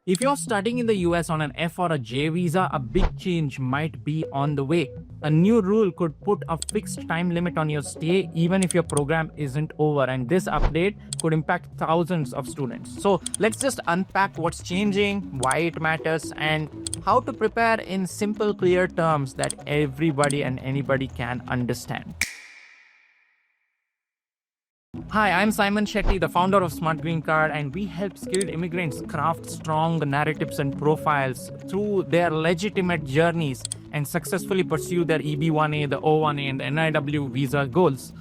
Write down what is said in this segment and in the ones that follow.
If you're studying in the US on an F or a J visa, a big change might be on the way. A new rule could put a fixed time limit on your stay even if your program isn't over, and this update could impact thousands of students. So let's just unpack what's changing, why it matters, and how to prepare in simple, clear terms that everybody and anybody can understand. Hi, I'm Saiman Shetty, the founder of Smart Green Card, and we help skilled immigrants craft strong narratives and profiles through their legitimate journeys and successfully pursue their EB-1A, the O-1A, and the NIW visa goals.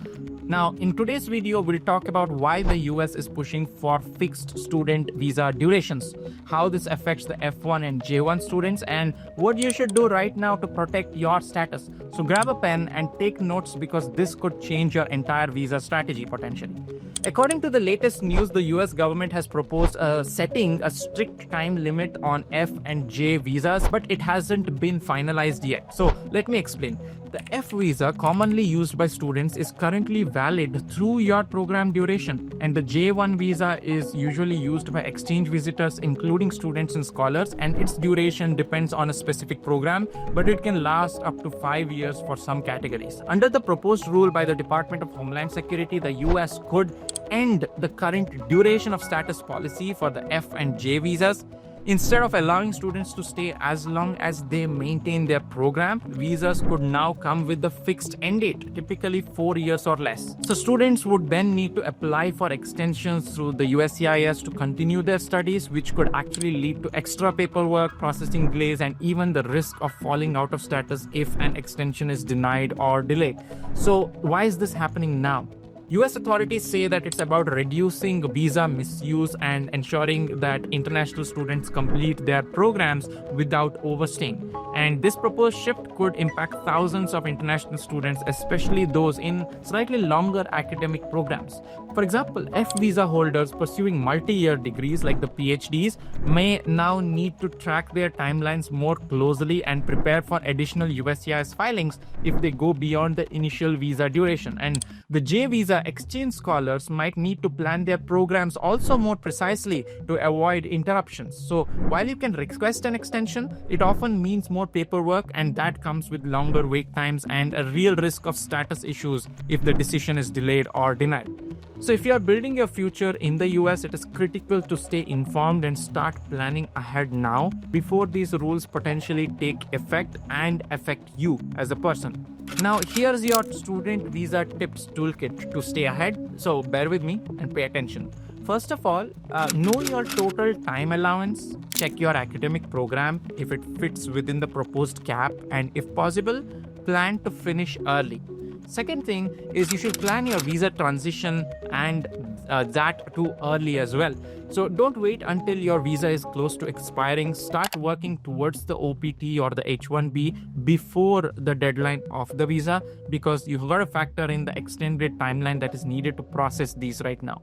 Now, in today's video, we'll talk about why the US is pushing for fixed student visa durations, how this affects the F1 and J1 students, and what you should do right now to protect your status. So grab a pen and take notes because this could change your entire visa strategy potentially. According to the latest news, the US government has proposed setting a strict time limit on F and J visas, but it hasn't been finalized yet. So let me explain. The F visa, commonly used by students, is currently valid through your program duration, and the J1 visa is usually used by exchange visitors, including students and scholars, and its duration depends on a specific program, but it can last up to 5 years for some categories. Under the proposed rule by the Department of Homeland Security, the US could end the current duration of status policy for the F and J visas. Instead of allowing students to stay as long as they maintain their program, visas could now come with a fixed end date, typically 4 years or less. So students would then need to apply for extensions through the USCIS to continue their studies, which could actually lead to extra paperwork, processing delays, and even the risk of falling out of status if an extension is denied or delayed. So why is this happening now? US authorities say that it's about reducing visa misuse and ensuring that international students complete their programs without overstaying. And this proposed shift could impact thousands of international students, especially those in slightly longer academic programs. For example, F visa holders pursuing multi-year degrees like the PhDs may now need to track their timelines more closely and prepare for additional USCIS filings if they go beyond the initial visa duration. And the J visa exchange scholars might need to plan their programs also more precisely to avoid interruptions. So while you can request an extension, it often means more paperwork, and that comes with longer wait times and a real risk of status issues if the decision is delayed or denied. So if you are building your future in the US, it is critical to stay informed and start planning ahead now before these rules potentially take effect and affect you as a person. Now, here's your student visa tips toolkit to stay ahead. So bear with me and pay attention. First of all, know your total time allowance. Check your academic program if it fits within the proposed cap, and if possible, plan to finish early. Second thing is you should plan your visa transition and that too early as well. So don't wait until your visa is close to expiring. Start working towards the OPT or the H-1B before the deadline of the visa, because you've got to factor in the extended timeline that is needed to process these right now.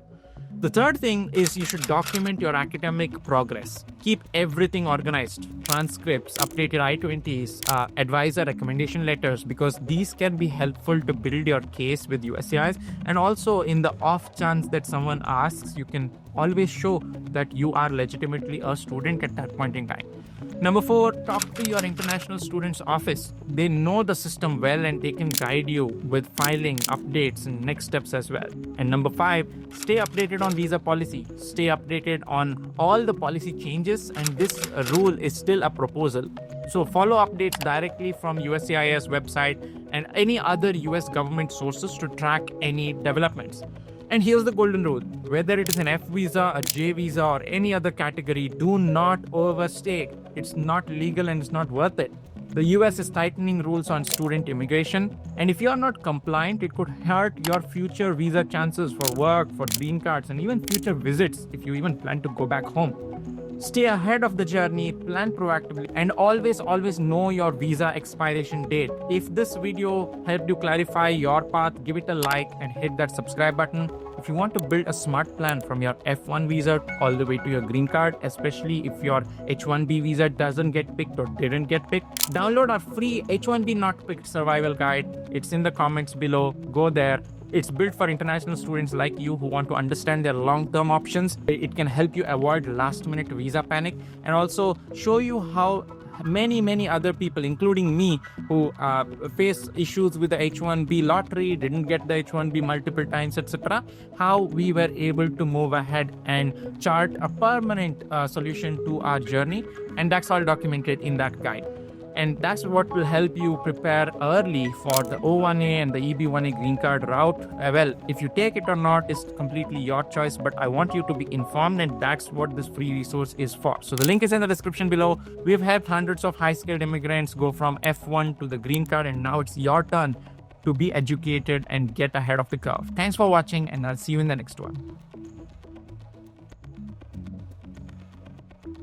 The third thing is you should document your academic progress. Keep everything organized. Transcripts, updated I-20s, advisor recommendation letters, because these can be helpful to build your case with USCIS. And also, in the off chance that someone asks, you can always show that you are legitimately a student at that point in time. Number 4, talk to your international students office. They know the system well and they can guide you with filing, updates, and next steps as well. And number 5, stay updated on visa policy. Stay updated on all the policy changes, and this rule is still a proposal. So follow updates directly from USCIS website and any other US government sources to track any developments. And here's the golden rule. Whether it is an F visa, a J visa, or any other category, do not overstay. It's not legal and it's not worth it. The US is tightening rules on student immigration, and if you are not compliant, it could hurt your future visa chances for work, for green cards, and even future visits if you even plan to go back home. Stay ahead of the journey, plan proactively, and always know your visa expiration date. If this video helped you clarify your path, give it a like and hit that subscribe button. If you want to build a smart plan from your F1 visa all the way to your green card, especially if your H1B visa doesn't get picked or didn't get picked, download our free H1B not picked survival guide. It's in the comments below. Go there, It's built for international students like you who want to understand their long-term options. It can help you avoid last-minute visa panic and also show you how many other people, including me, who face issues with the H1B lottery, didn't get the H1B multiple times, etc., how we were able to move ahead and chart a permanent solution to our journey. And that's all documented in that guide. And that's what will help you prepare early for the O1A and the EB1A green card route. Well, if you take it or not is completely your choice, but I want you to be informed, and that's what this free resource is for. So the link is in the description below. We've helped hundreds of high-skilled immigrants go from F1 to the green card, and now it's your turn to be educated and get ahead of the curve. Thanks for watching, and I'll see you in the next one.